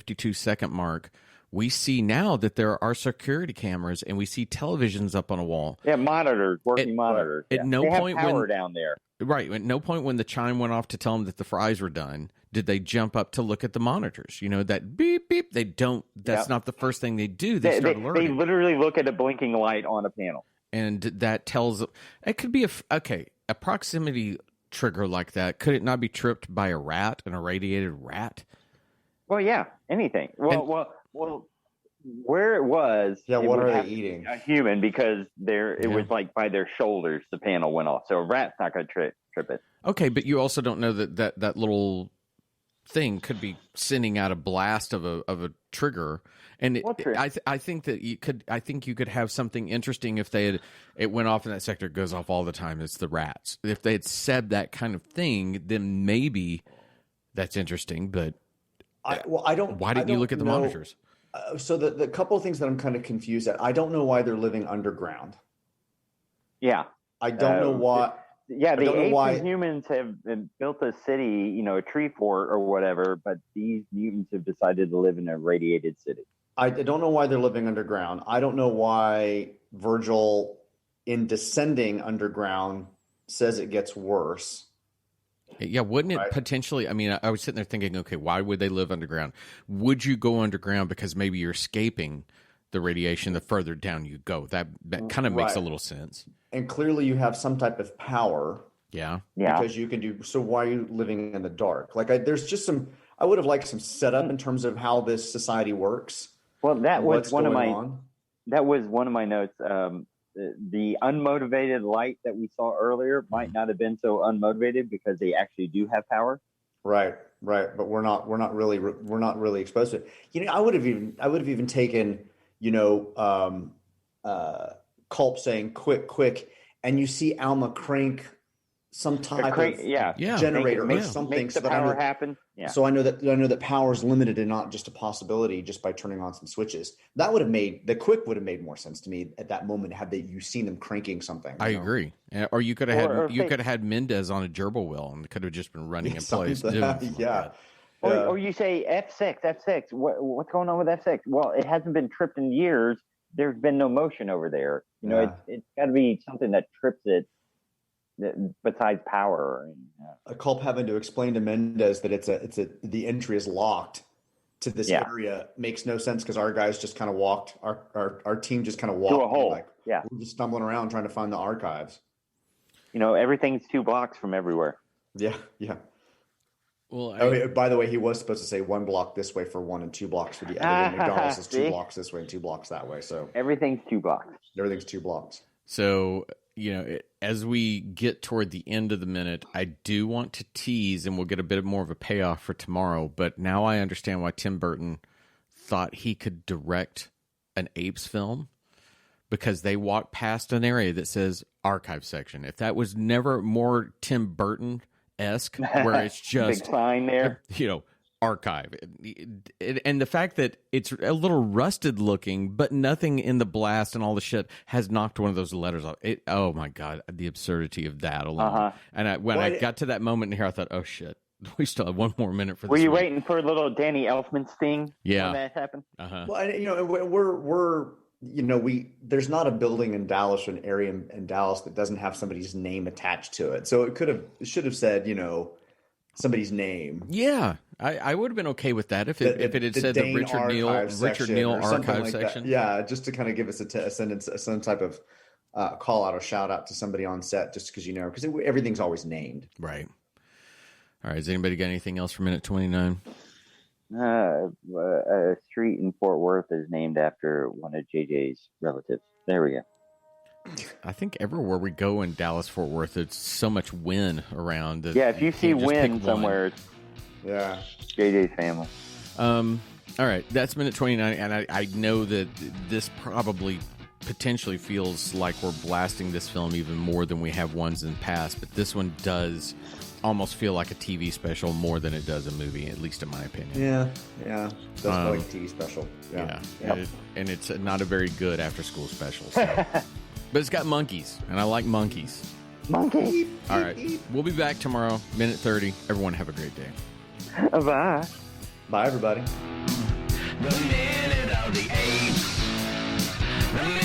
52-second mark, we see now that there are security cameras and we see televisions up on a wall. Yeah, monitors, working monitors. At no they point have power when down there. Right. At no point when the chime went off to tell them that the fries were done, did they jump up to look at the monitors. You know, that beep, beep. They don't. That's not the first thing they do. They start alerting. They literally look at a blinking light on a panel. And that tells, it could be a proximity trigger like that. Could it not be tripped by a rat, an irradiated rat? Well, yeah, anything. Well, where it was. Yeah, what are they eating? A human, because it was like by their shoulders the panel went off. So a rat's not going to trip it. Okay, but you also don't know that little thing could be sending out a blast of a trigger, and I think that you could. I think you could have something interesting if it went off in that sector. It goes off all the time. It's the rats. If they had said that kind of thing, then maybe that's interesting. But I don't. Why didn't you look at the monitors? So the couple of things that I'm kind of confused at. I don't know why they're living underground. Yeah, I don't know why. Yeah, the apes and humans have built a city, a tree fort or whatever, but these mutants have decided to live in a radiated city. I don't know why they're living underground. I don't know why Virgil, in descending underground, says it gets worse. Yeah, wouldn't it potentially? I mean, I was sitting there thinking, okay, why would they live underground? Would you go underground because maybe you're escaping the radiation the further down you go? That kind of makes a little sense. And clearly you have some type of power. Yeah. Because you can do, so why are you living in the dark? Like there's just I would have liked some setup in terms of how this society works. Well, that was one of my notes. The unmotivated light that we saw earlier might not have been so unmotivated because they actually do have power. Right. But we're not really exposed to it. I would have even taken, Culp saying quick, and you see Alma crank some type of generator or something, make the power happen. Yeah. So I know that power is limited and not just a possibility just by turning on some switches. That would have made more sense to me at that moment had you seen them cranking something. I agree. Or you could have had Mendez on a gerbil wheel and could have just been running in place. Or you say F6. What's going on with F6? Well, it hasn't been tripped in years. There's been no motion over there. It's got to be something that trips it besides power. A Culp having to explain to Mendez that the entry is locked to this area makes no sense because our guys just kind of walked. Our team just kind of walked through a hole. We're just stumbling around trying to find the archives. Everything's 2 blocks from everywhere. Yeah. Well, by the way, he was supposed to say 1 block this way for 1 and 2 blocks for the other. McDonald's is 2 blocks this way and 2 blocks that way. So everything's 2 blocks. Everything's 2 blocks. So, as we get toward the end of the minute, I do want to tease, and we'll get a bit more of a payoff for tomorrow. But now I understand why Tim Burton thought he could direct an Apes film, because they walk past an area that says archive section. If that was never more Tim Burton-esque, where it's just big sign there, archive, and the fact that it's a little rusted looking, but nothing in the blast and all the shit has knocked one of those letters off. Oh my god, the absurdity of that alone. And when I got to that moment in here, I thought, oh shit, we still have 1 more minute for this. Were you waiting for a little Danny Elfman sting? Yeah, when that happened. Well, there's not a building in Dallas or an area in Dallas that doesn't have somebody's name attached to it. So it should have said, somebody's name. Yeah, I would have been okay with that if it had said the Richard Neal archive section. Yeah, just to kind of give us some type of call out or shout out to somebody on set, just because because everything's always named. Right. All right. Has anybody got anything else for minute 29? A street in Fort Worth is named after one of JJ's relatives. There we go. I think everywhere we go in Dallas, Fort Worth, it's so much Wynn around. If you see Wynn somewhere, JJ's family. All right, that's minute 29, and I know that this probably potentially feels like we're blasting this film even more than we have ones in the past, but this one does almost feel like a TV special more than it does a movie, at least in my opinion. Yeah. It does feel like a TV special. Yeah. And it's not a very good after-school special. So. But it's got monkeys, and I like monkeys. Monkey. All right. We'll be back tomorrow, minute 30. Everyone have a great day. Bye. Bye, everybody. The Minute of the Apes. The